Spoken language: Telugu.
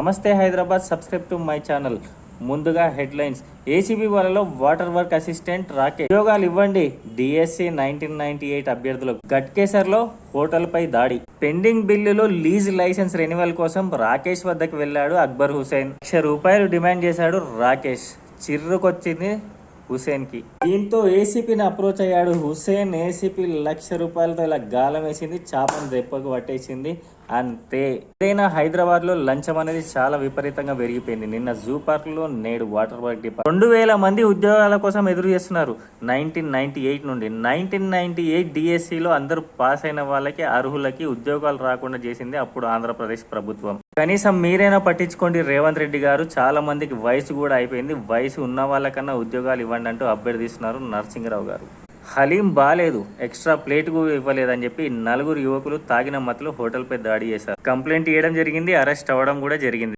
నమస్తే Hyderabad, subscribe to my channel. ముందుగా హెడ్లైన్స్. ఏసీబీ వాళ్ళలో వాటర్ వర్క్ అసిస్టెంట్ రాకేష్ ఉద్యోగాలు ఇవ్వండి. డిఎస్సి 1998 అభ్యర్థులకు. గట్కేసర్లో హోటల్పై దాడి. పెండింగ్ బిల్లులో లీజ్ లైసెన్స్ రెన్యువల్ కోసం రాకేష్ వద్దకు వెళ్లాడు అక్బర్ హుసేన్. ₹1,00,000 డిమాండ్ చేశాడు రాకేష్. చిర్రుకొచ్చింది హుసేన్కి. దీంతో ఏసీపీని అప్రోచ్ అయ్యాడు హుసేన్. ఏసీపీ ₹1,00,000తో ఇలా గాలం వేసింది, చాపను దెబ్బకు పట్టేసింది. అంతే. ఏదైనా హైదరాబాద్లో లంచం అనేది చాలా విపరీతంగా పెరిగిపోయింది. నిన్న జూ పార్క్లో, నేడు వాటర్ వర్క్ డిపార్ట్మెంట్. 2,000 మంది ఉద్యోగాల కోసం ఎదురు చేస్తున్నారు 1998 నుండి. 1998 డిఎస్సిలో అందరూ పాస్ అయిన వాళ్ళకి, అర్హులకి ఉద్యోగాలు రాకుండా చేసింది అప్పుడు ఆంధ్రప్రదేశ్ ప్రభుత్వం. కనీసం మీరైనా పట్టించుకోండి రేవంత్ రెడ్డి గారు. చాలా మందికి వయసు కూడా అయిపోయింది. వయసు ఉన్న వాళ్ళకన్నా ఉద్యోగాలు ఇవ్వండి అంటూ అభ్యర్థిస్తున్నారు నరసింహరావు గారు. హలీం బాలేదు, ఎక్స్ట్రా ప్లేట్ ఇవ్వలేదని చెప్పి 4 యువకులు తాగిన మత్తులో హోటల్పై దాడి చేశారు. కంప్లైంట్ ఇవ్వడం జరిగింది, అరెస్ట్ అవ్వడం కూడా జరిగింది.